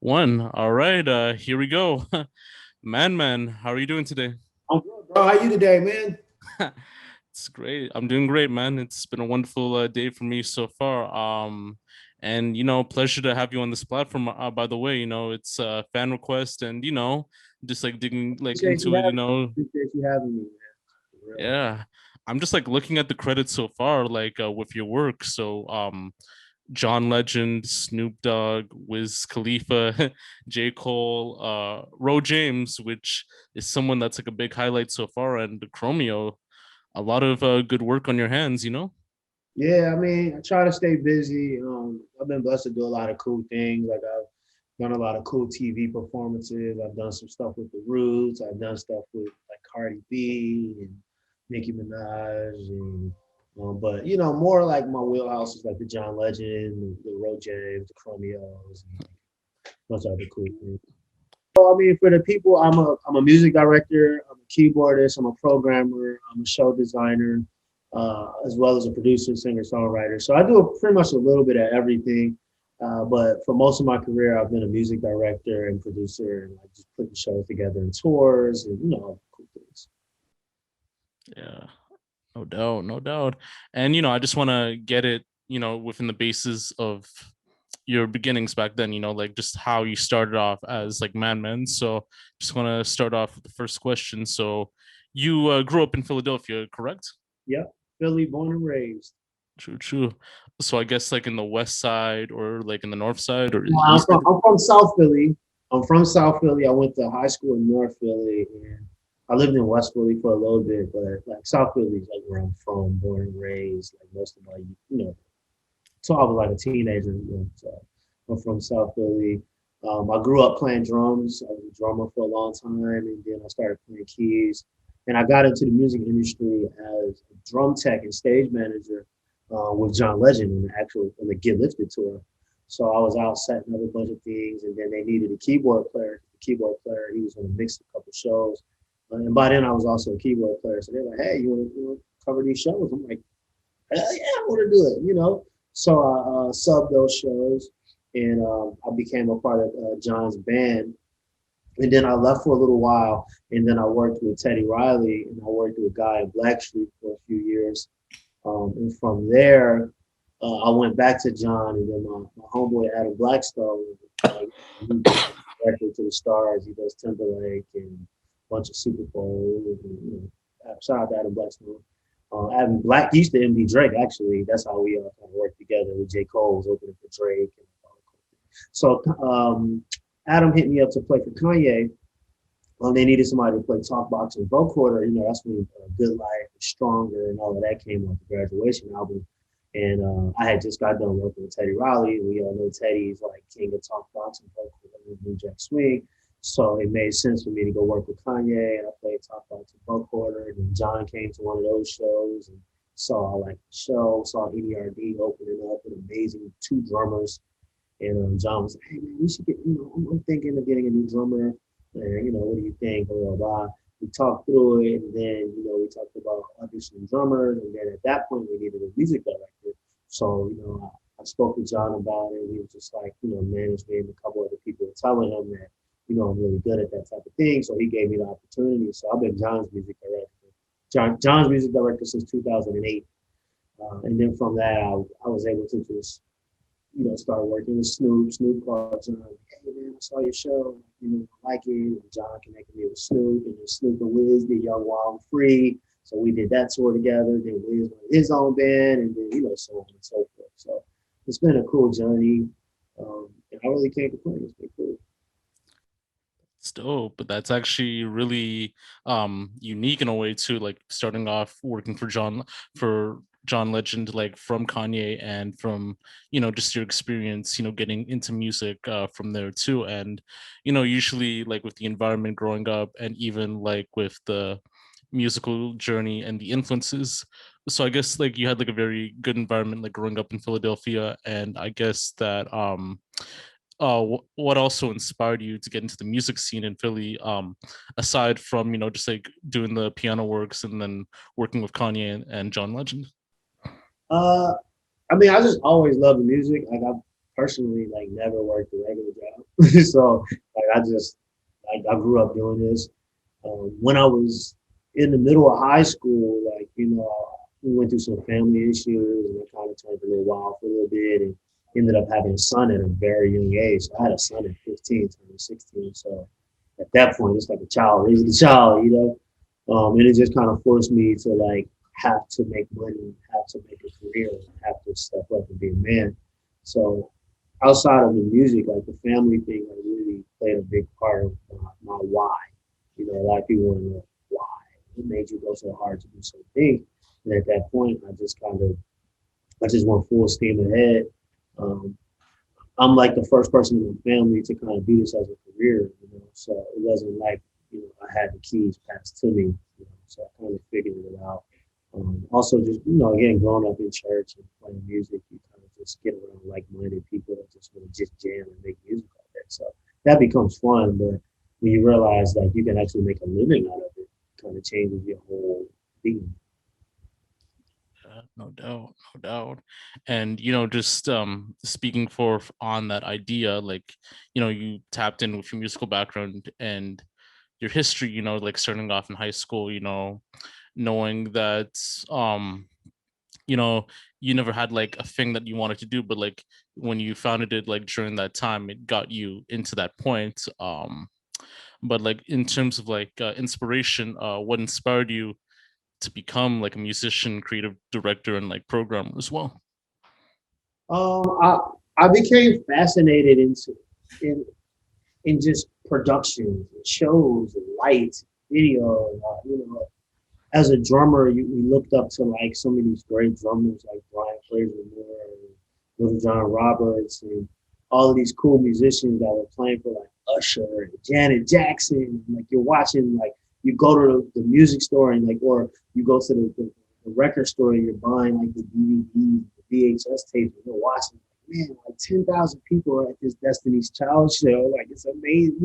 One. All right. Here we go. Man, how are you doing today? I'm good, bro. How you today, man? It's great. I'm doing great, man. It's been a wonderful day for me so far. And pleasure to have you on this platform. By the way, it's a fan request, and just like digging like Appreciate you into it. having me. Appreciate you having me, man. For real. Yeah. I'm just like looking at the credits so far, like with your work. So, John Legend, Snoop Dogg, Wiz Khalifa, J. Cole, Ro James, which is someone that's like a big highlight so far, and Chromeo. A lot of good work on your hands. Yeah, I mean, I try to stay busy. I've been blessed to do a lot of cool things. Like I've done a lot of cool TV performances. I've done some stuff with the Roots. I've done stuff with like Cardi B and Nicki Minaj, and but more like my wheelhouse is like the John Legend, the Ro James, the Chromeos, and a bunch of other cool things. So I mean, for the people, I'm a music director, I'm a keyboardist, I'm a programmer, I'm a show designer, as well as a producer, singer, songwriter. So I do pretty much a little bit of everything. But for most of my career, I've been a music director and producer, and like just putting shows together and tours, and all the cool things. Yeah, no doubt, no doubt. And I just want to get it, within the basis of your beginnings back then, like just how you started off as like Man. So just want to start off with the first question. So you grew up in Philadelphia, correct? Yep, Philly, born and raised. True, true. So I guess like in the west side or like in the north side or in No, the east side. I'm from South Philly. I'm from South Philly. I went to high school in North Philly, and I lived in West Philly for a little bit. But like South Philly is like where I'm from, born and raised. Like most of my, so I was like a teenager. So I'm from South Philly. I grew up playing drums. I was a drummer for a long time, and then I started playing keys. And I got into the music industry as a drum tech and stage manager with John Legend on the Get Lifted tour. So I was out setting up a bunch of things, and then they needed a keyboard player. The keyboard player, he was going to mix a couple shows, and by then I was also a keyboard player. So they're like, "Hey, you want to cover these shows?" I'm like, "Hell yeah, I want to do it." So I subbed those shows, and I became a part of John's band. And then I left for a little while, and then I worked with Teddy Riley, and I worked with Guy in Blackstreet for a few years. And from there, I went back to John, and then my homeboy Adam Blackstone, he directed to the stars. He does Timberlake and a bunch of Super Bowl. And, shout out to Adam Blackstone. Adam Black used to MD Drake. Actually, that's how we kind of worked together. With J. Cole was opening for Drake. So Adam hit me up to play for Kanye. They needed somebody to play talk box and vocoder. That's when Good Life, Stronger, and all of that came off the graduation album. And I had just got done working with Teddy Riley. We all know Teddy's like king of talk box and vocoder, New Jack Swing. So it made sense for me to go work with Kanye. And I played talk box and vocoder. And then John came to one of those shows and saw like the show, saw EDRD opening up with amazing two drummers. And John was like, "Hey man, we should get, I'm thinking of getting a new drummer. And what do you think?" Blah, blah, blah. We talked through it, and then we talked about auditioning drummers, and then at that point we needed a music director. So I spoke with John about it. He was just like, managed me and a couple other people were telling him that I'm really good at that type of thing. So he gave me the opportunity. So I've been John's music director. John's music director since 2008. And then from that, I was able to just start working with Snoop. Snoop called John, like, "Hey man, I saw your show. I like it." And John connected me with Snoop, and then Snoop and Wiz did Young Wild and Free. So we did that tour together. Then Wiz went his own band, and then so on and so forth. So it's been a cool journey, and I really can't complain. It's been cool. It's dope, but that's actually really unique in a way too, like starting off working for John Legend, like from Kanye and from just your experience, getting into music from there too. And usually like with the environment growing up and even like with the musical journey and the influences. So I guess like you had like a very good environment like growing up in Philadelphia, and I guess that what also inspired you to get into the music scene in Philly, aside from just like doing the piano works and then working with Kanye and John Legend? Uh, I mean, I just always loved the music. Like personally like never worked a regular job. So like I just like I grew up doing this. When I was in the middle of high school, like we went through some family issues, and it kind of turned a little wild for a little bit, and ended up having a son at a very young age. So I had a son at 15, turning 16. So at that point, it's like a child raising a child, and it just kind of forced me to like have to make money, have to make a career, have to step up and be a man. So outside of the music, like the family thing, like really played a big part of my why. A lot of people want to know why. What made you go so hard to do something? And at that point, I just went full steam ahead. Um, I'm like the first person in my family to kind of do this as a career. So it wasn't like, I had the keys passed to me. So I kind of figured it out. Also, just, again, growing up in church and playing music, you kind of just get around like-minded people that just want to just jam and make music all day. So that becomes fun, but when you realize like you can actually make a living out of it, it kind of changes your whole being. No doubt, no doubt. And just speaking for on that idea, like you tapped in with your musical background and your history, like starting off in high school, knowing that you know you never had like a thing that you wanted to do, but like when you founded it like during that time, it got you into that point. But like in terms of like inspiration, what inspired you to become like a musician, creative director, and like programmer as well? I became fascinated in in just productions and shows and lights, video. As a drummer, we looked up to like some of these great drummers like Brian Fraser Moore and Little John Roberts and all of these cool musicians that were playing for like Usher and Janet Jackson. And, like you're watching, like you go to the music store and like, or you go to the record store and you're buying like the DVDs, the VHS tapes, and you're watching. Man, like 10,000 people are at this Destiny's Child show. Like it's amazing,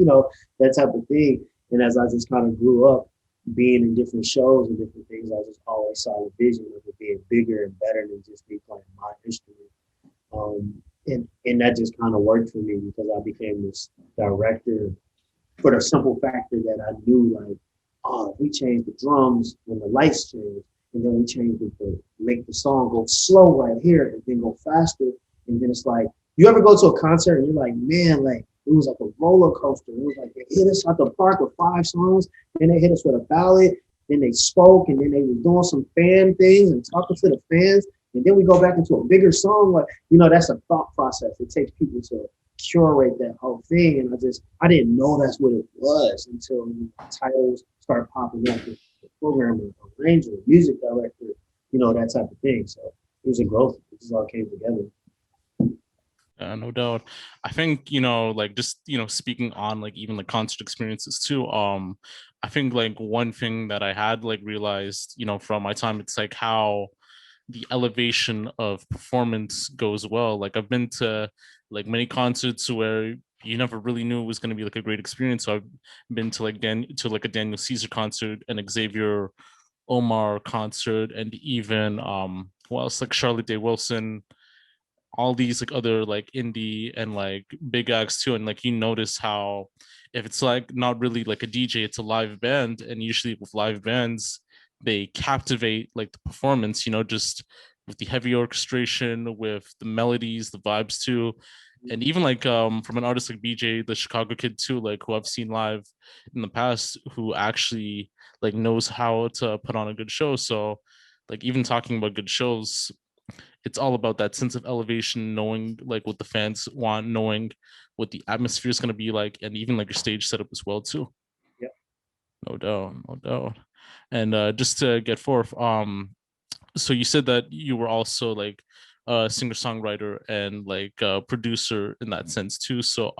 that type of thing. And as I just kind of grew up, being in different shows and different things, I just always saw the vision of it being bigger and better than just me playing my instrument. And that just kind of worked for me because I became this director for the simple factor that I knew like, oh, if we change the drums when the lights change, and then we change it to make the song go slow right here and then go faster. And then it's like, you ever go to a concert and you're like, man, like it was like a roller coaster. It was like they hit us at the park with 5 songs, then they hit us with a ballad, then they spoke, and then they was doing some fan things and talking to the fans, and then we go back into a bigger song. Like, that's a thought process. It takes people to curate that whole thing. And I didn't know that's what it was until titles started popping up with the programmer, arranger, music director, that type of thing. So it was a growth. It just all came together. No doubt. I think, like just, speaking on like even like concert experiences too. I think like one thing that I had like realized, from my time, it's like how the elevation of performance goes well. Like I've been to like many concerts where you never really knew it was going to be like a great experience. So I've been to like a Daniel Caesar concert, and Xavier Omar concert, and even well, it's like Charlotte Day Wilson, all these like other like indie and like big acts too. And like you notice how if it's like not really like a DJ, it's a live band, and usually with live bands they captivate like the performance, just with the heavy orchestration, with the melodies, the vibes too. And even like from an artist like BJ the Chicago Kid too, like who I've seen live in the past, who actually like knows how to put on a good show. So like even talking about good shows, it's all about that sense of elevation, knowing like what the fans want, knowing what the atmosphere is going to be like, and even like your stage setup as well too. Yep. No doubt, no doubt. And just to get forth, so you said that you were also like a singer songwriter and like a producer in that sense too. So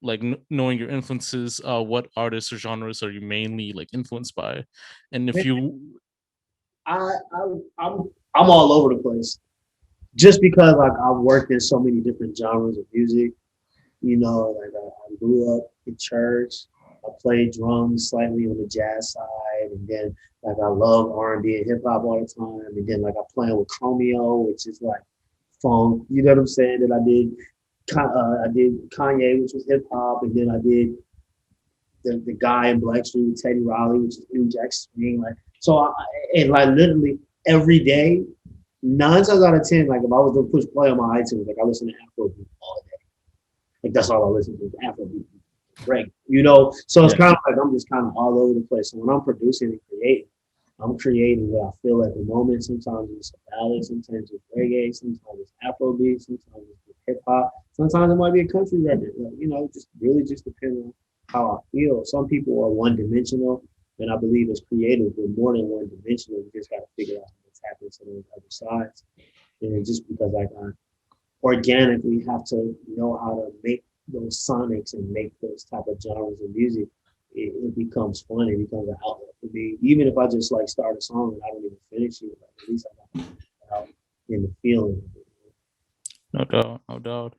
like knowing your influences, what artists or genres are you mainly like influenced by? And if Man, you I, I I'm I'm all over the place just because like I've worked in so many different genres of music. Like I grew up in church. I played drums slightly on the jazz side, and then like I love R&B and hip hop all the time. And then like I'm playing with Chromeo, which is like funk. You know what I'm saying? Then I did Kanye, which was hip hop, and then I did the guy in Blackstreet with Teddy Riley, which is New Jack Swing. Like so, and like literally every day, 9 times out of 10, like if I was to push play on my iTunes, like I listen to Afrobeat all day. Like that's all I listen to is Afrobeat, reggae. You know, so it's Yeah. kind of like I'm just kind of all over the place. So when I'm producing and creating, I'm creating what I feel at the moment. Sometimes it's a ballad, sometimes it's reggae, sometimes it's Afrobeat, sometimes it's hip hop, sometimes it might be a country record. Like, you know, just really just depends on how I feel. Some people are one dimensional, and I believe as creators we're more than one dimensional. We just got to figure out what's happening to those other sides. And just because like I organically have to know how to make those sonics and make those type of genres of music, it becomes fun. It becomes an outlet for me. Even if I just like start a song and I don't even finish it, like, at least I got it out in the feeling. No doubt, no doubt.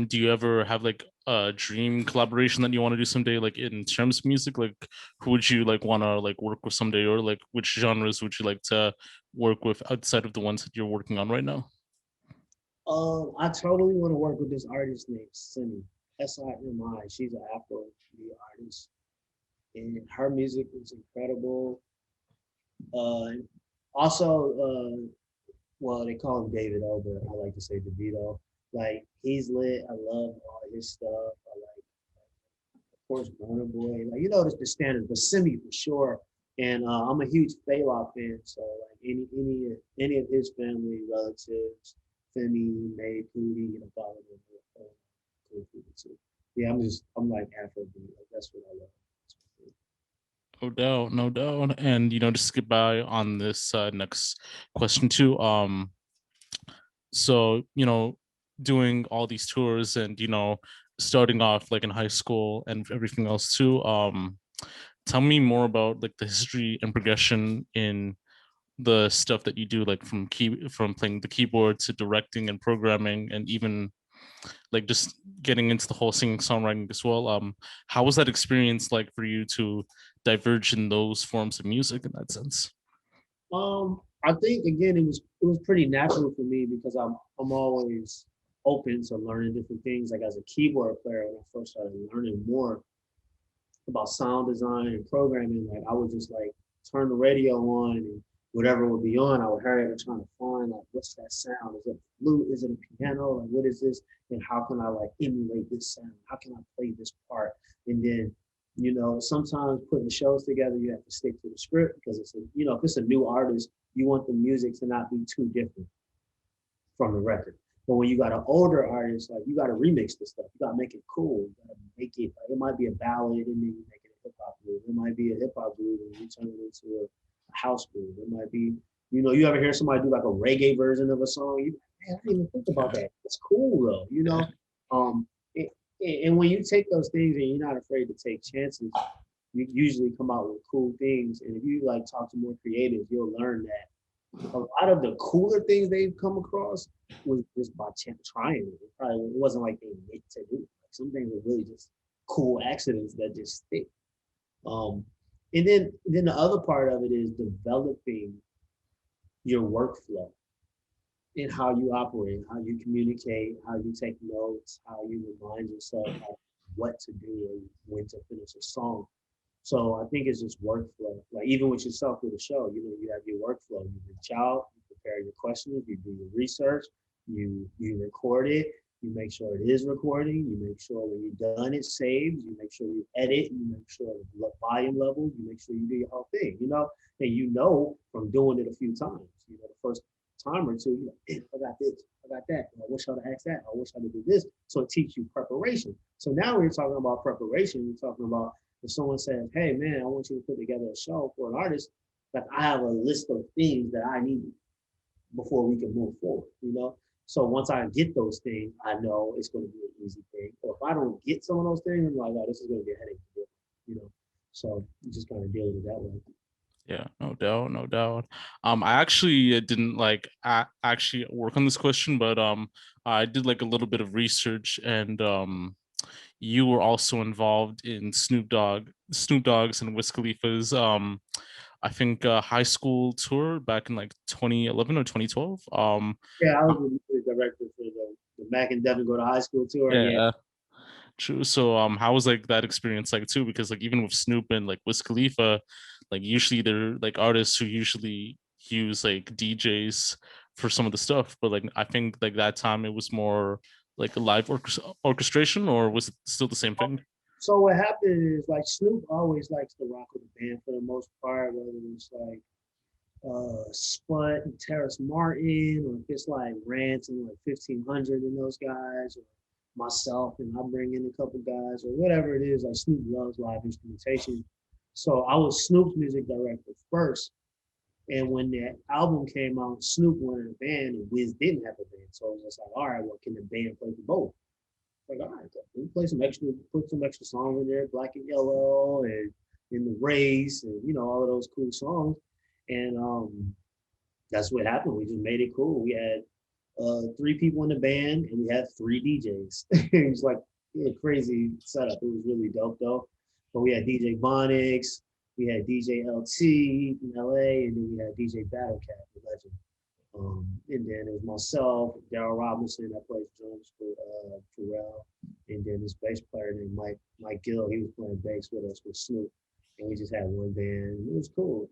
Do you ever have like a dream collaboration that you want to do someday, like in terms of music? Like, who would you like want to like work with someday, or like which genres would you like to work with outside of the ones that you're working on right now? I totally want to work with this artist named Simi, Simi. She's an Afro artist, and her music is incredible. Uh, also, well, they call him David O, but I like to say DeVito. Like he's lit. I love all his stuff. I like, of course, Burna Boy. Like you know, the standard, but Simi for sure. And I'm a huge Fela fan, so like any of his family relatives, Femi, May, Pootie, you know, follow them. Cool people too. Yeah, I'm like Afrobeat. Like that's what I love. No doubt, no doubt. And just to get by on this next question too. So doing all these tours and starting off like in high school and everything else too. Tell me more about like the history and progression in the stuff that you do, like from playing the keyboard to directing and programming, and even like just getting into the whole singing songwriting as well. How was that experience like for you to diverge in those forms of music in that sense? I think again it was pretty natural for me because I'm always open to learning different things. Like as a keyboard player, when I first started learning more about sound design and programming, like I would just like turn the radio on and whatever would be on, I would hurry up and trying to find like what's that sound? Is it a flute? Is it a piano? Like what is this? And how can I like emulate this sound? How can I play this part? And then sometimes putting shows together, you have to stick to the script because if it's a new artist, you want the music to not be too different from the record. But when you got an older artist, like you got to remix the stuff. You got to make it cool. You got to make it. Like, it might be a ballad and then you make it a hip hop groove. It might be a hip hop groove and you turn it into a house groove. It might be, you ever hear somebody do like a reggae version of a song? You, man, I didn't even think about that. It's cool though, Um, and, and when you take those things and you're not afraid to take chances, you usually come out with cool things. And if you like talk to more creatives, you'll learn that a lot of the cooler things they've come across was just by trying it. It wasn't like they meant to do. Like some things are really just cool accidents that just stick. Um, and then the other part of it is developing your workflow and how you operate, how you communicate, how you take notes, how you remind yourself what to do and when to finish a song. So I think it's just workflow. Like even with yourself with the show, you have your workflow. You reach out, you prepare your questions, you do your research, you record it, you make sure it is recording, you make sure when you're done it saves, you make sure you edit, you make sure the volume level, you make sure you do your whole thing, and from doing it a few times. The first time or two, I got this, I got that. I wish I'd ask that. I wish I'd do this. So it teaches you preparation. So now when you're talking about preparation, you're talking about if someone says, "Hey man, I want you to put together a show for an artist," like I have a list of things that I need before we can move forward. So once I get those things, I know it's going to be an easy thing. Or if I don't get some of those things, I'm like, "Oh, this is going to be a headache to deal." So you just kind of deal with it that way. Yeah, no doubt, no doubt. I actually didn't like actually work on this question, but I did like a little bit of research, and you were also involved in Snoop Dogg's and Wiz Khalifa's I think high school tour back in like 2011 or 2012. Yeah, I was the music director for the Mac and Devin Go to High School tour. Yeah. yeah, true. So how was like that experience like too? Because like even with Snoop and like Wiz Khalifa, like usually they're like artists who usually use like DJs for some of the stuff, but like I think like that time it was more like a live orchestration, or was it still the same thing? So what happened is like Snoop always likes to rock with the band for the most part, whether it's like Sput and Terrace Martin, or if it's like Rance and like 1500 and those guys, or myself and I bring in a couple guys, or whatever it is. Like Snoop loves live instrumentation. So I was Snoop's music director first. And when that album came out, Snoop wanted a band and Wiz didn't have a band. So I was just like, all right, well, can the band play for both? Like, all right, we play some extra, put some extra songs in there, Black and Yellow and In the Race, and all of those cool songs. And that's what happened. We just made it cool. We had three people in the band and we had three DJs. It was like a crazy setup. It was really dope though. But we had DJ Bonix, we had DJ LT in LA, and then we had DJ Battlecat, the legend. And then it was myself, Daryl Robinson, that plays drums for Pharrell, and then this bass player named Mike Gill. He was playing bass with us with Snoop, and we just had one band. It was cool,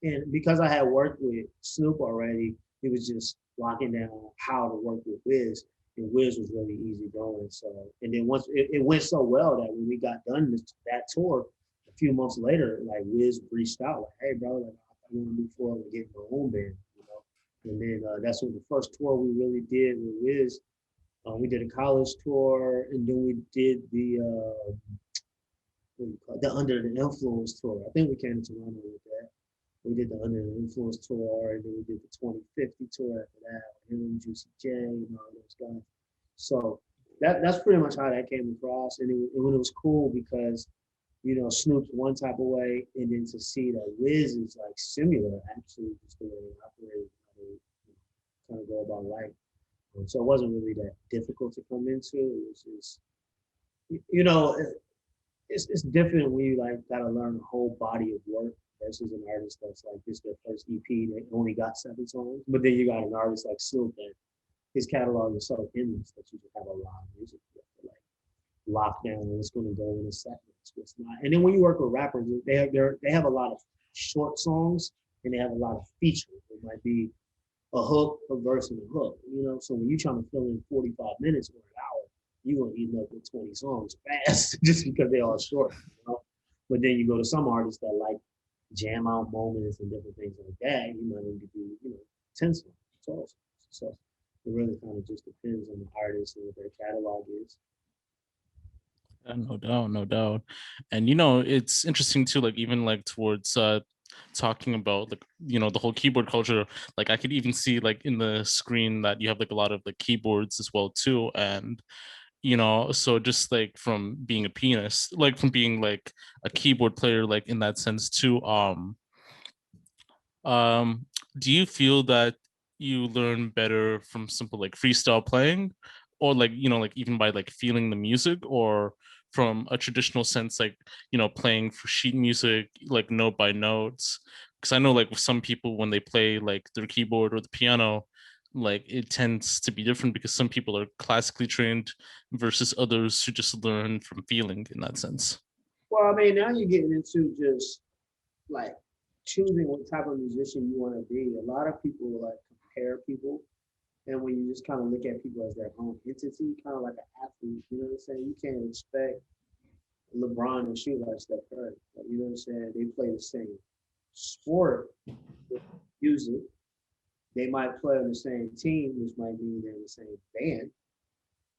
and because I had worked with Snoop already, it was just locking down how to work with Wiz, and Wiz was really easy going. So, and then once it went so well that when we got done that tour, a few months later, like Wiz reached out, like, "Hey, bro, like I want to move forward and get my own band." And then that's what the first tour we really did with Wiz. We did a college tour, and then we did the Under the Influence tour. I think we came to Toronto with that. We did the Under the Influence tour, and then we did the 2050 tour after that. Him, Juicy J, and all those guys. So that's pretty much how that came across, and it was cool because Snoop's one type of way, and then to see that Wiz is like similar, actually, just the way they operate, how they kind of go about life. So it wasn't really that difficult to come into. It was just, you know, it's different when you like got to learn a whole body of work versus an artist that's like this their first EP. They only got 7 songs, but then you got an artist like Snoop that his catalog is so endless that you just have a lot of music you have to like lock down what's going to go in a second, what's not. And then when you work with rappers, they have a lot of short songs and they have a lot of features. It might be a hook, a verse, and a hook. So when you're trying to fill in 45 minutes or an hour, you're gonna end up with 20 songs fast just because they are short. But then you go to some artists that like jam out moments and different things like that, you might need to do 10 songs, 12 songs. So it really kind of just depends on the artist and what their catalog is. No doubt, no doubt. And it's interesting too, like even like towards talking about like the whole keyboard culture. Like I could even see like in the screen that you have like a lot of like keyboards as well too. And so just like from being a pianist, like from being like a keyboard player, like in that sense too, um, do you feel that you learn better from simple like freestyle playing, or like like even by like feeling the music, or from a traditional sense like playing for sheet music like note by notes? Because I know like with some people when they play like their keyboard or the piano, like it tends to be different because some people are classically trained versus others who just learn from feeling in that sense. Well, I mean, now you're getting into just like choosing what type of musician you want to be. A lot of people like compare people, and when you just kind of look at people as their own entity, kind of like an athlete, you know what I'm saying? You can't expect LeBron and shoot like Steph Curry. Like, you know what I'm saying? They play the same sport with music. They might play on the same team, which might mean they're in the same band.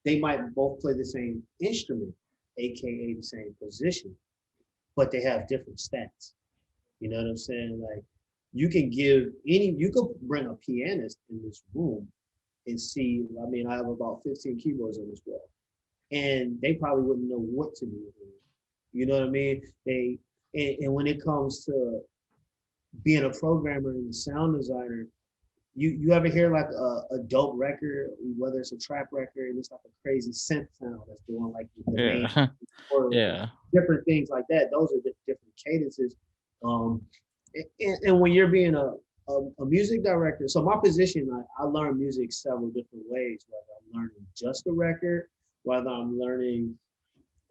They might both play the same instrument, aka the same position, but they have different stats. You know what I'm saying? Like you could bring a pianist in this room and see. I mean, I have about 15 keyboards on this wall, and they probably wouldn't know what to do with it. You know what I mean? And when it comes to being a programmer and a sound designer, you ever hear like a dope record, whether it's a trap record and it's like a crazy synth sound that's doing like the main Yeah. or Yeah. different things like that. Those are the different cadences. Um, and when you're being a music director, so my position, I learn music several different ways, whether I'm learning just the record, whether I'm learning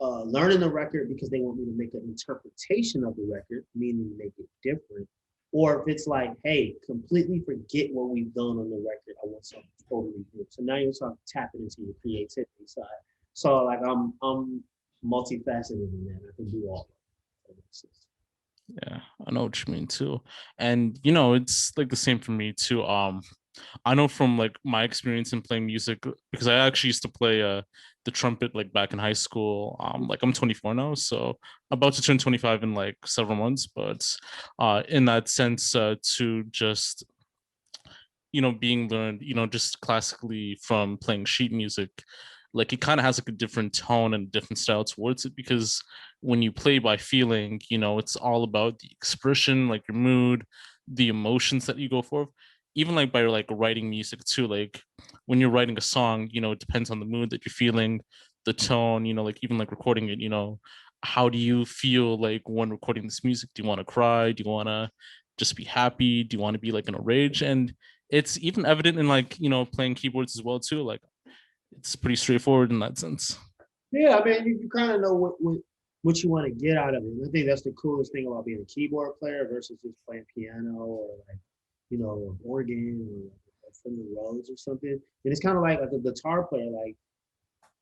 the record because they want me to make an interpretation of the record, meaning make it different. Or if it's like, hey, completely forget what we've done on the record. I want something totally new. So now you're talking tapping into your creativity side. So like I'm multifaceted in that. I can do all of it. Yeah, I know what you mean too. And it's like the same for me too. I know from like my experience in playing music because I actually used to play the trumpet like back in high school. Like I'm 24 now, so about to turn 25 in like several months. But in that sense, to just being learned, just classically from playing sheet music, like it kind of has like a different tone and a different style towards it because when you play by feeling, it's all about the expression, like your mood, the emotions that you go for. Even like by like writing music too, like when you're writing a song, it depends on the mood that you're feeling, the tone, like even like recording it, how do you feel like when recording this music? Do you want to cry? Do you want to just be happy? Do you want to be like in a rage? And it's even evident in like playing keyboards as well too. Like it's pretty straightforward in that sense. Yeah, I mean, you kind of know what you want to get out of it. And I think that's the coolest thing about being a keyboard player versus just playing piano or like, an organ or like from the Rhodes or something. And it's kind of like a guitar player, like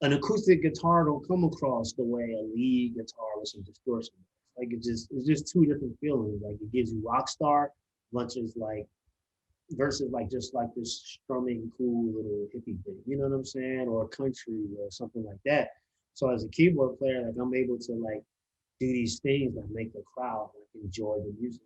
an acoustic guitar don't come across the way a lead guitar with some distortion. Like it's just two different feelings. Like it gives you rock star, versus just like this strumming cool little hippie thing. You know what I'm saying? Or country or something like that. So as a keyboard player, like I'm able to like do these things that make the crowd like enjoy the music,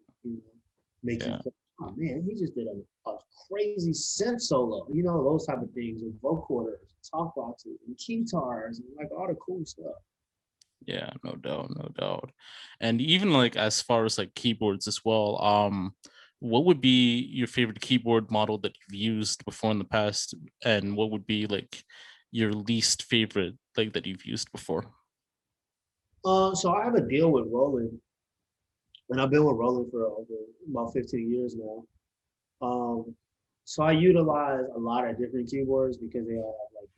make you Yeah. feel, oh man, he just did a crazy synth solo, those type of things, and vocoders, talk boxes, and keytars, and like all the cool stuff. Yeah, no doubt, no doubt. And even like as far as like keyboards as well, what would be your favorite keyboard model that you've used before in the past? And what would be like your least favorite like that you've used before? So I have a deal with Roland, and I've been with Roland for over about 15 years now. Um, so I utilize a lot of different keyboards because they all have like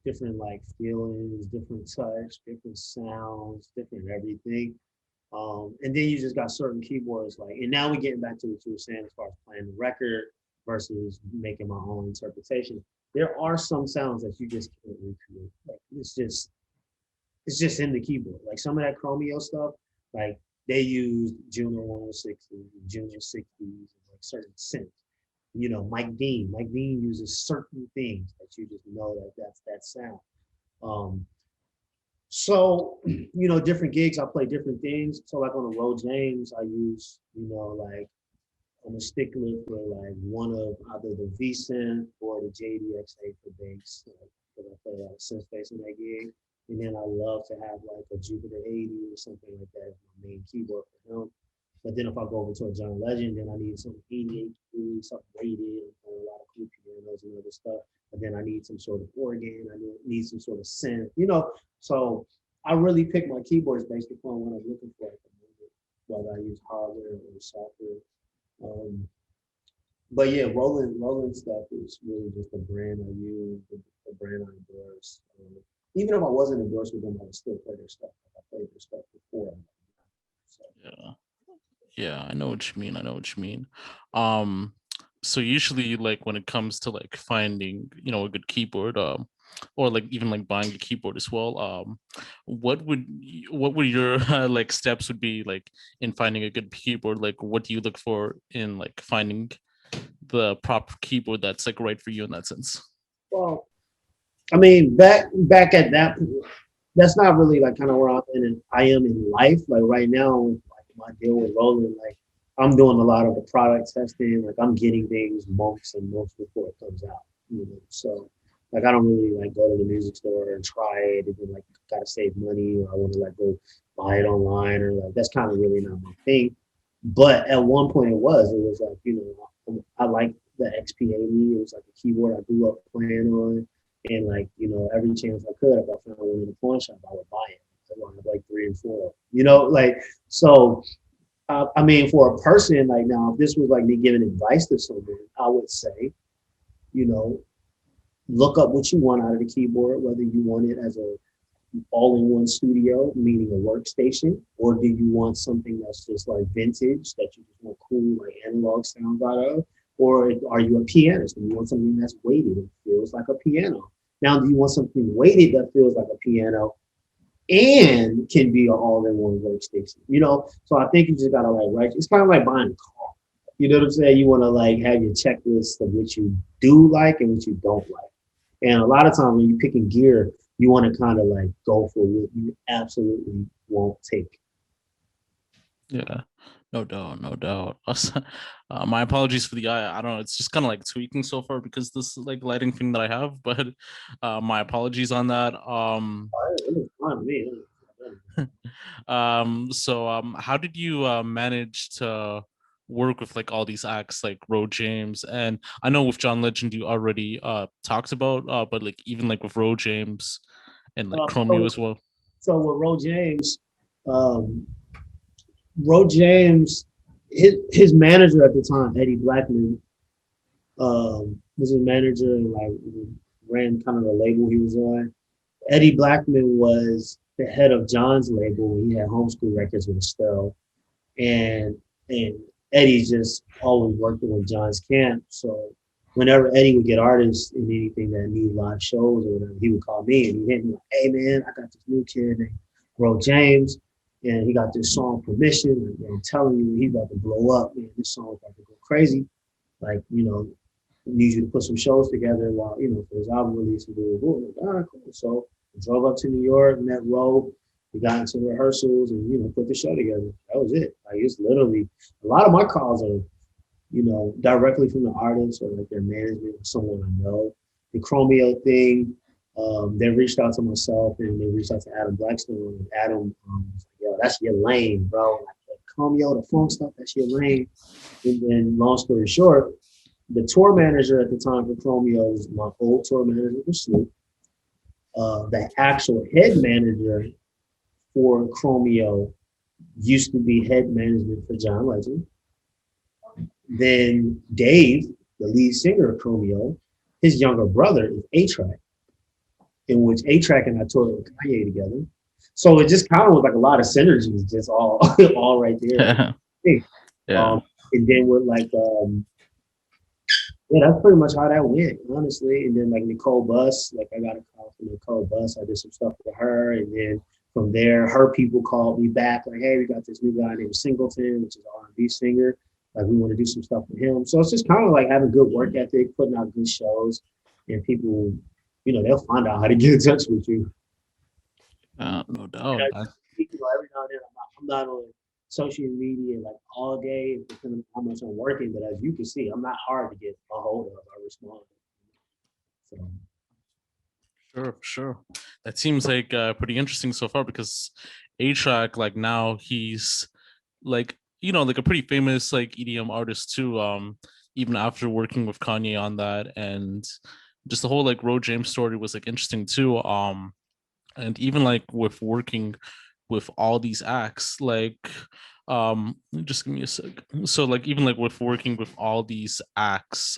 different like feelings, different touch, different sounds, different everything. And then you just got certain keyboards like, and now we're getting back to what you were saying as far as playing the record versus making my own interpretation. There are some sounds that you just can't recreate. Like it's just in the keyboard. Like some of that Chromeo stuff, like they used Juno 106s, Juno 60s, and like certain synths. Mike Dean uses certain things that you just know that's that sound. Um, so, different gigs, I play different things. So like on the Road James, I use, like I'm a stickler for like one of either the V synth or the JDXA for bass. Because I play a lot of synth bass in that gig. And then I love to have like a Jupiter 80 or something like that as my main keyboard for him. But then if I go over to a John Legend, then I need some 88 degrees, something weighted, and a lot of cool pianos and other stuff. But then I need some sort of organ. I need some sort of synth. So I really pick my keyboards based upon what I'm looking for at the moment, whether I use hardware or software. Um, but yeah, Roland stuff is really just the brand I use, the brand I endorse. Even if I wasn't endorsed with them, I would still play their stuff. Like I played their stuff before. So Yeah. Yeah, I know what you mean. I know what you mean. Um, so usually like when it comes to like finding, a good keyboard, or like even like buying a keyboard as well, what would your like steps would be like in finding a good keyboard? Like what do you look for in like finding the proper keyboard that's like right for you in that sense? well, I mean, back at that, that's not really like kind of where I am in life. Like right now, with like my deal with Roland, like I'm doing a lot of the product testing. Like I'm getting things months and months before it comes out. So like I don't really like go to the music store and try it and then like gotta save money or I want to like go buy it online or like that's kind of really not my thing. But at one point it was like I like the XP80. It was like a keyboard I grew up playing on. And like, every chance I could, if I found one in the pawn shop, I would buy it. I wanted like three and four. Like so. I mean, for a person like now, if this was like me giving advice to someone, I would say, you know, look up what you want out of the keyboard, whether you want it as a all-in-one studio, meaning a workstation, or do you want something that's just like vintage that you just want cool like analog sounds out of, or are you a pianist and you want something that's weighted and feels like a piano? Now, do you want something weighted that feels like a piano and can be an all-in-one workstation? You know, so I think you just gotta like write. It's kind of like buying a car. You know what I'm saying? You want to like have your checklist of what you do like and what you don't like. And a lot of times when you're picking gear, you want to kind of like go for what you absolutely won't take. Yeah, no doubt, no doubt. My apologies for the eye. I don't know. It's just kind of like tweaking so far because this like lighting thing that I have, but my apologies on that. It was fun to me. How did you manage to work with like all these acts like Ro James? And I know with John Legend you already talked about, but like even like with Ro James and like Uh, Chromeo so, as well. so with um, Ro James, his manager at the time, Eddie Blackman, was his manager and like ran kind of the label he was on. Eddie Blackman was the head of John's label when he had Homeschool Records with Estelle, and Eddie just always working with John's camp. So whenever Eddie would get artists in anything that need live shows or whatever, he would call me and he'd hit me like, "Hey man, I got this new kid named Bro James, and he got this song Permission. And I'm telling you, he's about to blow up. Man, this song's about to go crazy. Like, you know, need you to put some shows together while, you know, for his album release and do it. Like, all right, cool." So I drove up to New York, met Ro. We got into rehearsals and, you know, put the show together. That was it. Like, it's literally a lot of my calls are, you know, directly from the artist or like their management or someone I know. The Chromeo thing, they reached out to myself and they reached out to Adam Blackstone. And Adam was like, "Yo, that's your lane, bro. Like the Chromeo, the funk stuff, that's your lane." And then, long story short, the tour manager at the time for Chromeo was my old tour manager for Snoop. The actual head manager for Chromeo used to be head management for John Legend. Then Dave, the lead singer of Chromeo, his younger brother is A-Track, in which A-Track and I toured with Kanye together. So it just kind of was like a lot of synergies, just all all right there. Like, hey. Yeah. And then with like yeah, that's pretty much how that went, honestly. And then like Nicole Buss, like I got a call from Nicole Buss. I did some stuff with her, and then from there, her people called me back like, "Hey, we got this new guy named Singleton, which is an R&B singer. Like we want to do some stuff with him." So it's just kind of like having good work ethic, putting out good shows, and people, you know, they'll find out how to get in touch with you. No And doubt. you know, every now and then I'm not on social media like all day, depending on how much I'm working. But as you can see, I'm not hard to get a hold of. I respond. So Sure, sure. That seems like pretty interesting so far because A-Track, like now he's like, you know, like a pretty famous like EDM artist too. Even after working with Kanye on that, and just the whole like Ro James story was like interesting too. And even like with working with all these acts, like just give me a sec. So like even like with working with all these acts,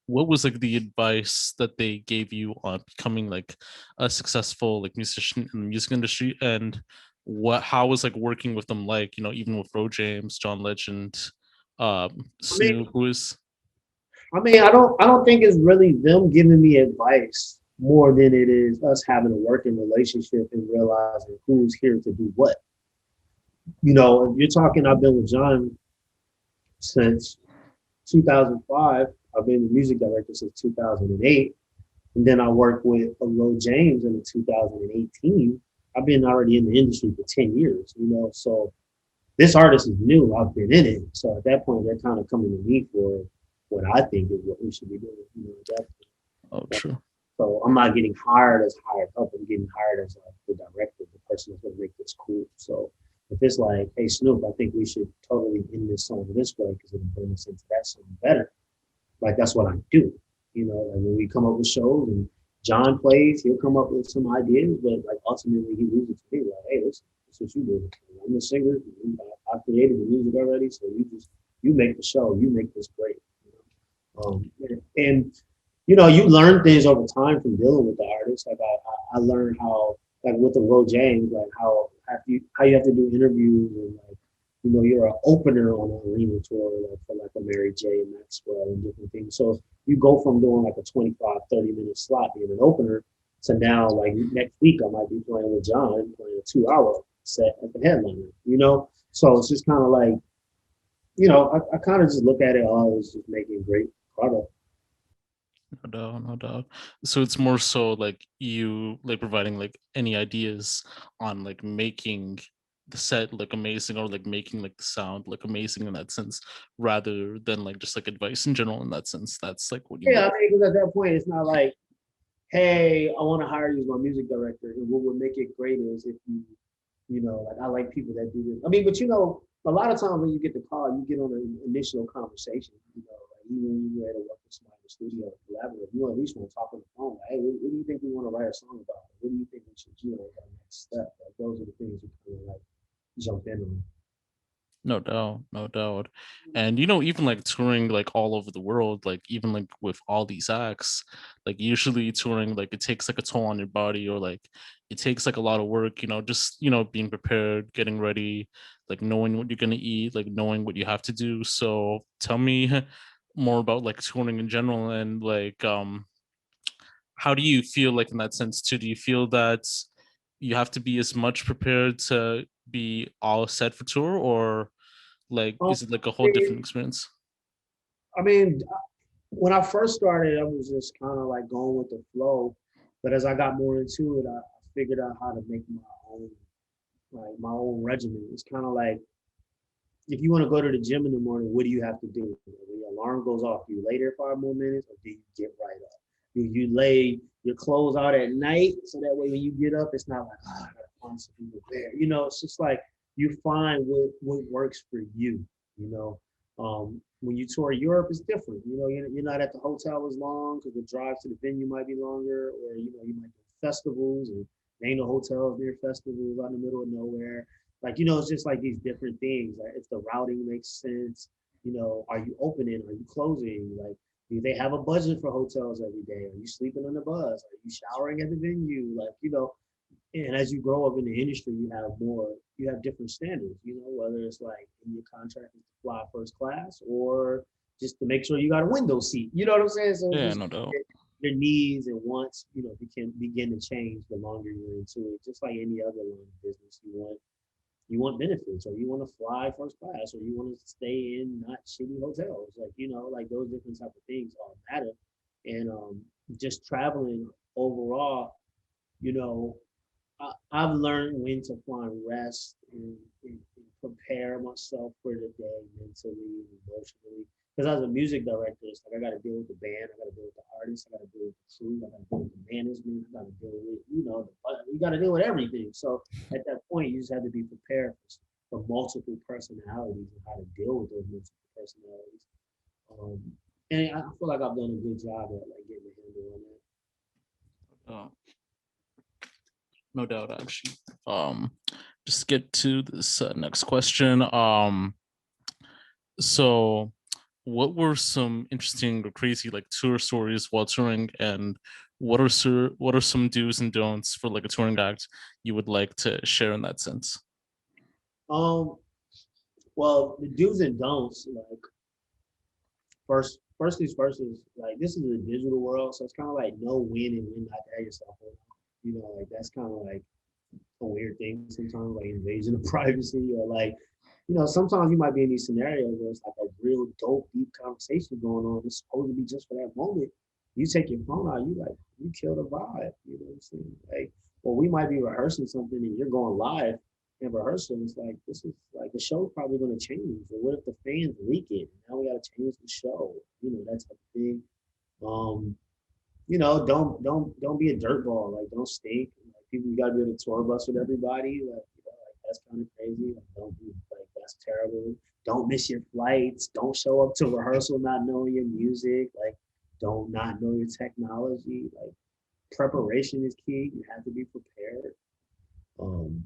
what was like the advice that they gave you on becoming like a successful like musician in the music industry, and what how was like working with them, like, you know, even with Ro James, John Legend, I mean, Snoop, who is I don't think it's really them giving me advice more than it is us having a working relationship and realizing who's here to do what. You know, if you're talking, I've been with John since 2005. I've been the music director since 2008. And then I worked with Ro James in 2018. I've been already in the industry for 10 years, you know. So this artist is new. I've been in it. So at that point, they're kind of coming to me for what I think is what we should be doing. You know, oh true. so I'm not getting hired as hired up. I'm getting hired as like the director, the person that's going to make this cool. So if it's like, "Hey Snoop, I think we should totally end this song this way because it'll bring us into that song better." Like that's what I do. You know, like when we come up with shows and John plays, he'll come up with some ideas, but like ultimately he leaves it to me like, "Hey, let's That's what you do. I'm a singer. I created the music already, so you make the show. You make this great. And you learn things over time from dealing with the artists. Like I learned how, like with the Ro James, like how you have to do interviews, and like you're an opener on an arena tour, like for like a Mary J and Maxwell and different things. So you go from doing like a 25, 30 minute slot being an opener to now like next week I might be playing with John, playing a 2 hour set at the headliner. So it's just kind of like, I kind of just look at it all as just making great product. No doubt, no doubt. So it's more so like you like providing like any ideas on like making the set look amazing, or like making like the sound look amazing in that sense, rather than like just like advice in general in that sense. That's like what you Yeah, mean. I mean, because at that point, it's not like, hey, I want to hire you as my music director. And what would make it great is if like I like people that do this. I mean, but a lot of times when you get the call, you get on an initial conversation. Like even when you're at a work with somebody in the studio, collaborate, you at least want to talk on the phone. Like, hey, what do you think we want to write a song about? What do you think we should, our next step? Like those are the things we kind of like jump in on. No doubt, no doubt. And even like touring like all over the world, like even like with all these acts, like usually touring, like it takes like a toll on your body, or like it takes like a lot of work, just being prepared, getting ready, like knowing what you're gonna eat, like knowing what you have to do. So tell me more about like touring in general, and like how do you feel like in that sense too? Do you feel that you have to be as much prepared to be all set for tour, or like, Um, is it like a I whole different mean, experience? I mean, when I first started, I was just kind of like going with the flow. But as I got more into it, I figured out how to make own my own regimen. It's kind of like if you want to go to the gym in the morning, what do you have to do? When your alarm goes off, do you lay there 5 more minutes, or do you get right up? Do you lay your clothes out at night so that way when you get up, it's not like, oh, I gotta find something to wear. It's just like you find what works for you. You know, when you tour Europe, it's different. You're not at the hotel as long because the drive to the venue might be longer, or you might go to festivals and there ain't no hotels near festivals out in the middle of nowhere. Like, it's just like these different things. Like if the routing makes sense, are you opening? Are you closing? Like, do they have a budget for hotels every day? Are you sleeping on the bus? Are you showering at the venue? Like, and as you grow up in the industry, you have different standards, whether it's like in your contract to fly first class or just to make sure you got a window seat. You know what I'm saying? So it's Yeah, just no doubt. your needs and wants, can begin to change the longer you're into it. Just like any other line of business, you want benefits, or you want to fly first class, or you want to stay in not shitty hotels. Like, like those different type of things all matter. And just traveling overall, you know, I've learned when to find rest and prepare myself for the day mentally and emotionally. Because as a music director, it's like I got to deal with the band, I got to deal with the artists, I got to deal with the crew, I got to deal with the management, I got to deal with you got to deal with everything. So at that point, you just have to be prepared for multiple personalities and how to deal with those multiple personalities. Um, and I feel like I've done a good job at like getting a handle on that. Uh, no doubt, actually. Um, just get to this next question. So what were some interesting or crazy like tour stories while touring, and what are some do's and don'ts for like a touring act you would like to share in that sense? Um, well, the do's and don'ts, like first things first is like this is a digital world, so it's kind of like know when and when not to have yourself on. Like that's kind of like a weird thing sometimes, like invasion of privacy, or like, sometimes you might be in these scenarios where it's like a real dope, deep conversation going on. It's supposed to be just for that moment. You take your phone out, you kill the vibe. You know what I'm saying? Like, well, we might be rehearsing something and you're going live in rehearsal. It's like this is like the show's probably going to change. Or what if the fans leak it? Now we got to change the show. That type of thing. Um, don't be a dirtball. Like, don't stink. Like, people, you gotta be on a tour bus with everybody. Like that's kind of crazy. Like, don't be like that's terrible. Don't miss your flights. Don't show up to rehearsal not knowing your music. Like, don't not know your technology. Like, preparation is key. You have to be prepared. Um,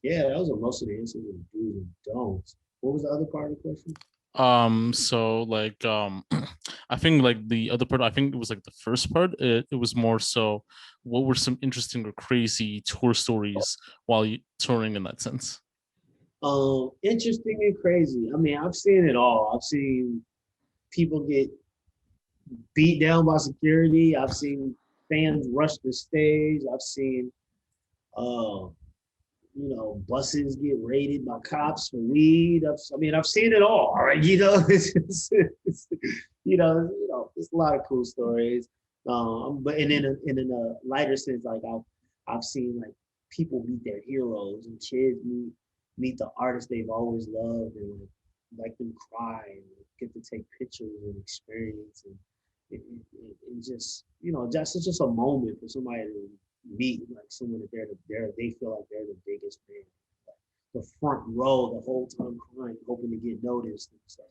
Yeah, that was a most of the answers with do's and don'ts. What was the other part of the question? So like I think like the other part, I think it was like the first part, it was more so what were some interesting or crazy tour stories while you touring in that sense? Interesting and crazy. I mean, I've seen it all. I've seen people get beat down by security. I've seen fans rush the stage. I've seen, uh, buses get raided by cops for weed. I mean, I've seen it all. Right? It's a lot of cool stories. But in a lighter sense, like I've seen like people meet their heroes and kids meet the artists they've always loved and like them cry and get to take pictures and experience and just it's just a moment for somebody to meet like someone that they feel like they're the biggest fan. Like the front row the whole time crying, hoping to get noticed and stuff.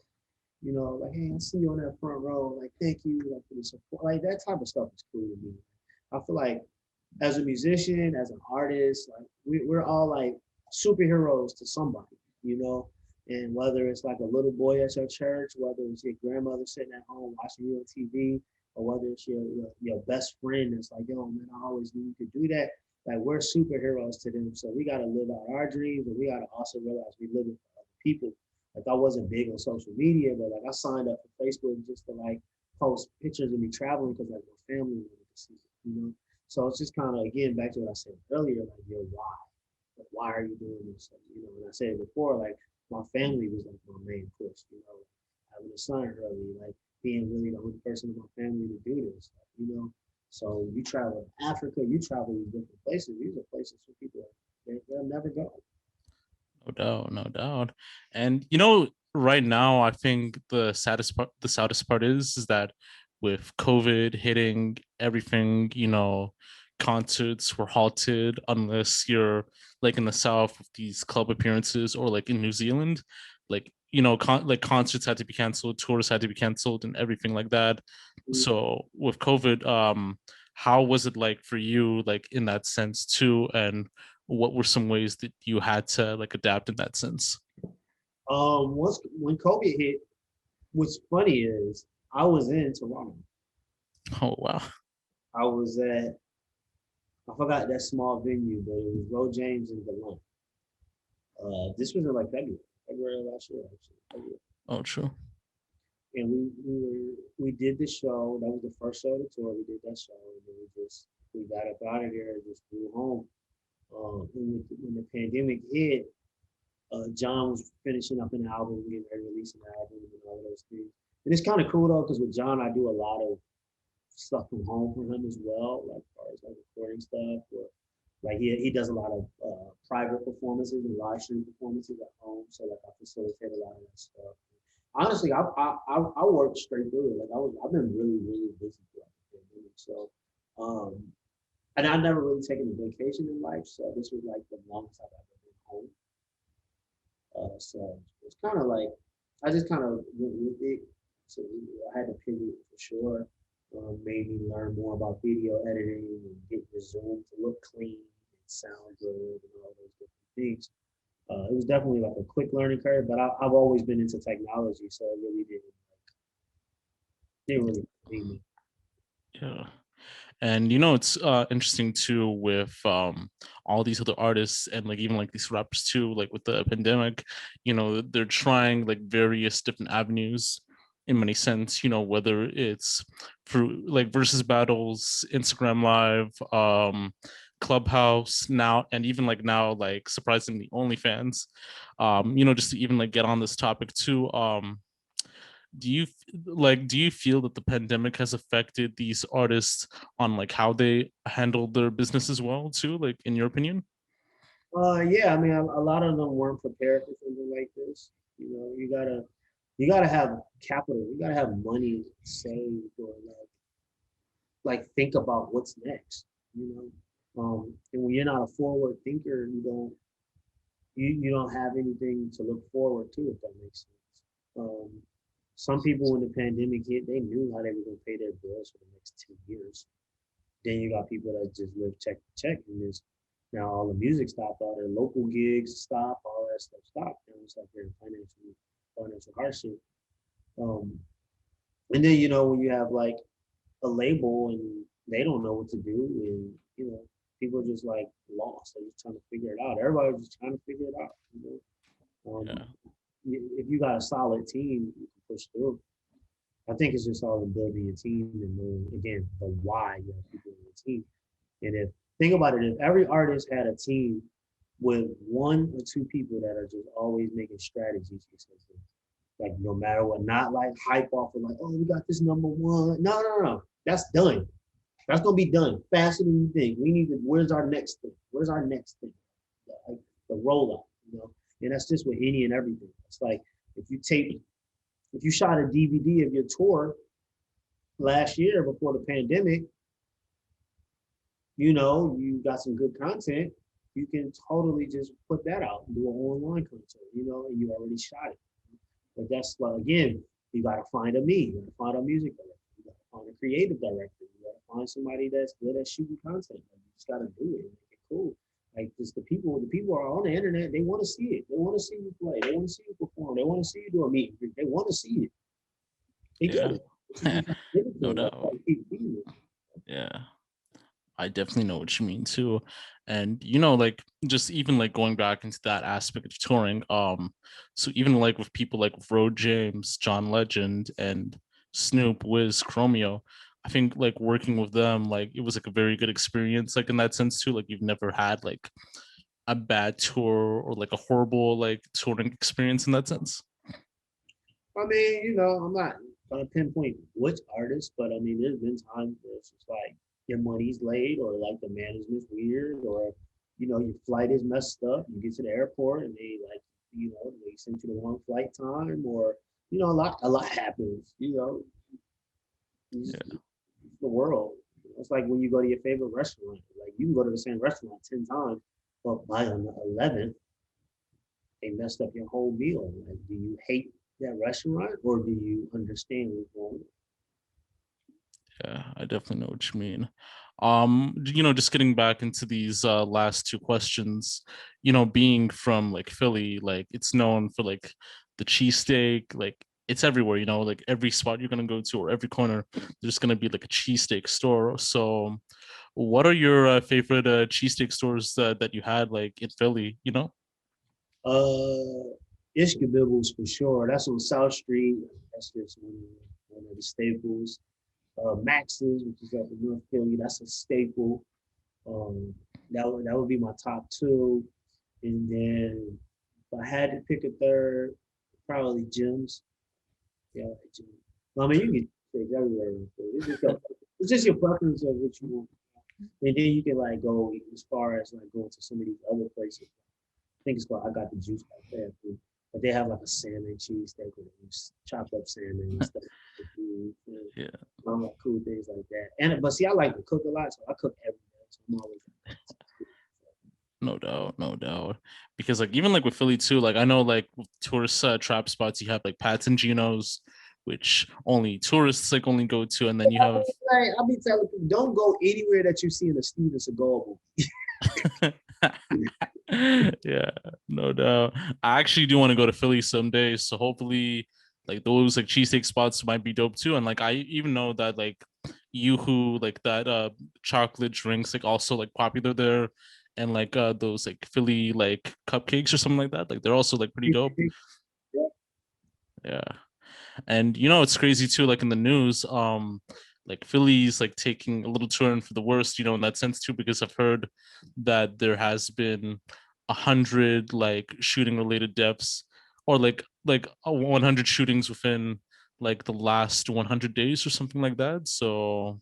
Like, hey, I see you on that front row. Like, thank you like for the support. Like that type of stuff is cool to me. I feel like as a musician, as an artist, like we're all like superheroes to somebody, you know. And whether it's like a little boy at your church, whether it's your grandmother sitting at home watching you on TV, or whether it's your best friend that's like, yo, man, I always knew you could do that. Like we're superheroes to them. So we gotta live out our dreams, but we gotta also realize we live for other people. Like I wasn't big on social media, but like I signed up for Facebook just to like post pictures of me traveling because like my family wanted to see it, you know. So it's just kind of again back to what I said earlier, like yo, why? Like, why are you doing this? Like, and I said it before, like my family was like my main push, having a son early, like being really the only person in my family to do this, like. So you travel to Africa, you travel these different places. These are places for people they'll never go. No doubt, no doubt. And right now, I think the saddest part is that with COVID hitting everything, concerts were halted unless you're like in the South with these club appearances or like in New Zealand, like like concerts had to be canceled, tours had to be canceled, and everything like that. So with COVID, how was it like for you, like in that sense too, and what were some ways that you had to like adapt in that sense? Once when COVID hit, what's funny is I was in Toronto. Oh wow. I was at I forgot that small venue, but it was Ro James and Gallant. This was in like February last year, actually. February. Oh true. And we did the show. That was the first show of the tour. We did that show, and then we got up out of there and just flew home. When the pandemic hit, John was finishing up an album, getting ready to release an album, and all of those things. And it's kind of cool though, because with John, I do a lot of stuff from home for him as well, like as far as like recording stuff. Or like he does a lot of private performances and live stream performances at home. So like I facilitate a lot of that stuff. Honestly, I worked straight through it. Like I've been really really busy throughout the pandemic. So um, and I've never really taken a vacation in life. So this was like the longest I've ever been home. So it's kind of like I just kind of went with it. So I had to pivot for sure. Made me learn more about video editing and get the Zoom to look clean and sound good and all those different things. It was definitely like a quick learning curve, but I've always been into technology, so it really didn't really need me. Yeah. And it's interesting too with all these other artists and like even like these rappers too, like with the pandemic, they're trying like various different avenues in many sense, whether it's through like versus battles, Instagram Live, Clubhouse now, and even like now, like surprisingly OnlyFans, just to even like get on this topic too. Do you feel that the pandemic has affected these artists on like how they handle their business as well too, like in your opinion? Yeah, I mean, a lot of them weren't prepared for something like this. You gotta have capital. You gotta have money saved or like think about what's next. And when you're not a forward thinker, you don't have anything to look forward to, if that makes sense. Um, some people when the pandemic hit, they knew how they were going to pay their bills for the next 2 years. Then you got people that just live check to check and Now all the music stopped, all their local gigs stopped, all that stuff stopped. And it's like they're in financial hardship. Um, and then when you have like a label and they don't know what to do, and people are just like lost. They're just trying to figure it out. Everybody's just trying to figure it out. Yeah. If you got a solid team, you can push through. I think it's just all in building a team and knowing again the why you have people in the team. And if think about it, if every artist had a team with one or two people that are just always making strategies for something, like no matter what, not like hype off of like, oh, we got this number one. No, no, no, that's done. That's gonna be done faster than you think. We need to. Where's our next thing? Where's our next thing? Like the rollout, And that's just with any and everything. It's like if you take, if you shot a DVD of your tour last year before the pandemic, you got some good content. You can totally just put that out and do an online content, and you already shot it. But that's like again, you gotta find a me, you gotta find a music director, you gotta find a creative director, you gotta find somebody that's good at shooting content. Like, you just gotta do it and make it cool. Like just the people are on the internet, they want to see it. They want to see you play, they want to see you perform, they want to see you do a meet and greet. They want to see it. They get Yeah. it. You just gotta give it to No them. That's why doubt. they keep feeding it. Yeah. I definitely know what you mean too. And like just even like going back into that aspect of touring, so even like with people like Road James, John Legend, and Snoop, Wiz, Chromeo, I think like working with them, like it was like a very good experience, like in that sense too. Like you've never had like a bad tour or like a horrible like touring experience in that sense. I mean, I'm not gonna pinpoint which artist, but I mean, there's been times where it's just like your money's late, or like the management's weird, or your flight is messed up. You get to the airport and they like, they sent you the wrong flight time, or a lot happens. It's Yeah. the world. It's like when you go to your favorite restaurant. Like you can go to the same restaurant 10 times, but by the 11th, they messed up your whole meal. Like, do you hate that restaurant or do you understand what's going on? Yeah, I definitely know what you mean. Just getting back into these last two questions, being from like Philly, like it's known for like the cheesesteak, like it's everywhere, like every spot you're gonna go to or every corner, there's gonna be like a cheesesteak store. So what are your favorite cheesesteak stores that you had like in Philly? Uh, Ishkabibbles for sure. That's on South Street. That's just one of the staples. Max's, which is up in North Philly, that's a staple. Um, that would be my top two. And then if I had to pick a third, probably Jim's. Yeah, like Jim's. Well, I mean, you can take everywhere. It's just your preference of what you want. And then you can like go as far as like going to some of these other places. I think it's called I Got the Juice by Fast Food. But they have like a salmon cheesesteak with chopped up salmon and stuff. And Yeah. all like cool things like that. And but see, I like to cook a lot, so I cook every day. So I'm always No doubt, no doubt. Because like even like with Philly too, like I know like with tourist trap spots, you have like Pat's and Geno's, which only tourists like only go to, and then you have I'll be telling people, don't go anywhere that you see in a Steven Seagal yeah, no doubt. I actually do want to go to Philly someday, so hopefully like those like cheesesteak spots might be dope too. And like I even know that like Yoo-hoo, like that chocolate drinks like also like popular there, and like those like Philly like cupcakes or something like that. Like they're also like pretty dope. movie. Yeah. And it's crazy too, like in the news, like Philly's like taking a little turn for the worst, in that sense too, because I've heard that there has been 100 like shooting related deaths, or like 100 shootings within like the last 100 days or something like that. So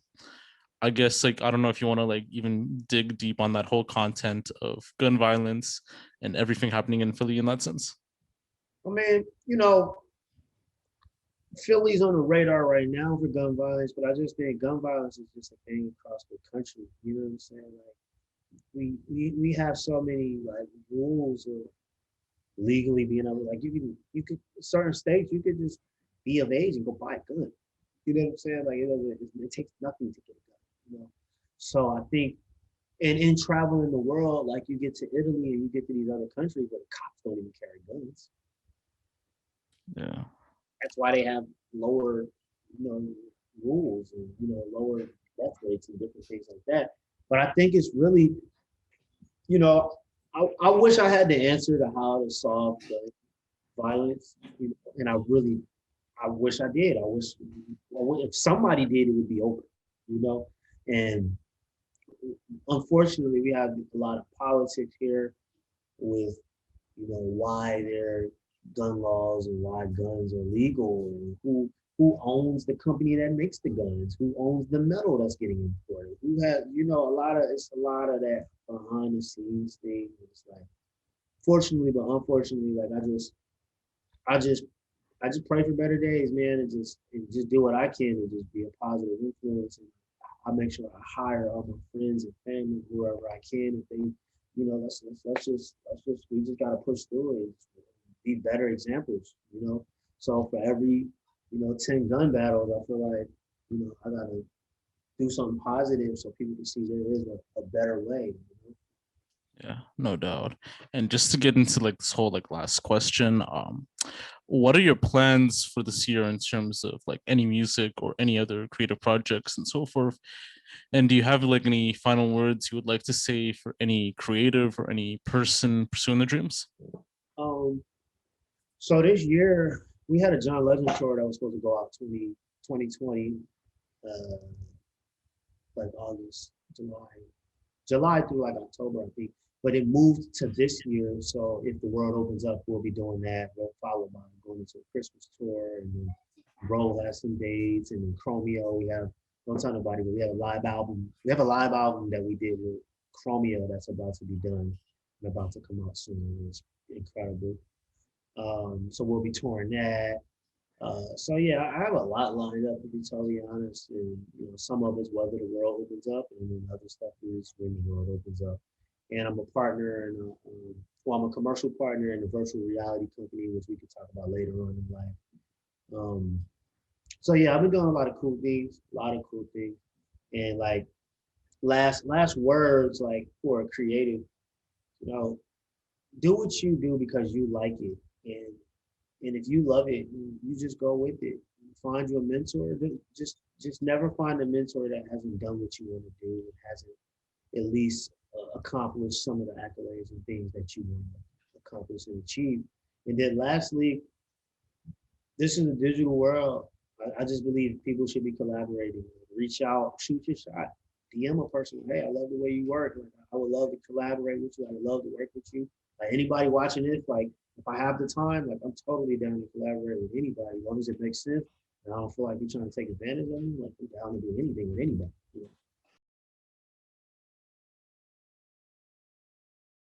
I guess like I don't know if you want to like even dig deep on that whole content of gun violence and everything happening in Philly in that sense. I mean, Philly's on the radar right now for gun violence, but I just think gun violence is just a thing across the country. You know what I'm saying? Like we have so many like rules of legally being able like you could certain states you could just be of age and go buy a gun. You know what I'm saying? Like it takes nothing to get a gun. So I think And in traveling the world, like you get to Italy and you get to these other countries where the cops don't even carry guns. Yeah. That's why they have lower, rules and lower death rates and different things like that. But I think it's really, you know, I wish I had the answer to how to solve the violence, and I wish I did. Well, if somebody did, it would be over, you know. And unfortunately, we have a lot of politics here with why there are gun laws and why guns are legal and who owns the company that makes the guns, who owns the metal that's getting imported, who has a lot of that behind the scenes thing. It's like fortunately but unfortunately, like I just I just pray for better days, man, and just do what I can to just be a positive influence. And I make sure I hire all my friends and family whoever I can. If they, let's just we just gotta push through it. Be better examples, So for every 10 gun battles, I feel like I gotta do something positive so people can see there is a better way. Yeah, no doubt. And just to get into like this whole like last question, what are your plans for this year in terms of like any music or any other creative projects and so forth? And do you have like any final words you would like to say for any creative or any person pursuing their dreams? Um, so this year we had a John Legend tour that was supposed to go out 2020, uh, like August, July through like October, I think. But it moved to this year. So if the world opens up, we'll be doing that. We'll follow by going into a Christmas tour, and then Roll has some dates, and then Chromeo, we have, don't tell nobody, but we have a live album. We have a live album that we did with Chromeo that's about to be done and about to come out soon. It's incredible. So we'll be touring that. So yeah, I have a lot lined up to be totally honest, and some of it's whether the world opens up, and then other stuff is when the world opens up. And I'm a partner, and I'm a commercial partner in a virtual reality company, which we could talk about later on in life. Um, so yeah, I've been doing a lot of cool things, and like last words, like for a creative, you know, do what you do because you like it, and if you love it, you just go with it. Find your mentor. Just never find a mentor that hasn't done what you want to do and hasn't at least accomplished some of the accolades and things that you want to accomplish and achieve. And then lastly, this is a digital world. I just believe people should be collaborating. Reach out, shoot your shot, DM a person. Hey, I love the way you work. Like, I would love to collaborate with you. I would love to work with you. Like anybody watching this, like if I have the time, like I'm totally down to collaborate with anybody as long as it makes sense. And I don't feel like you're trying to take advantage of me. Like I'm down to do anything with anybody.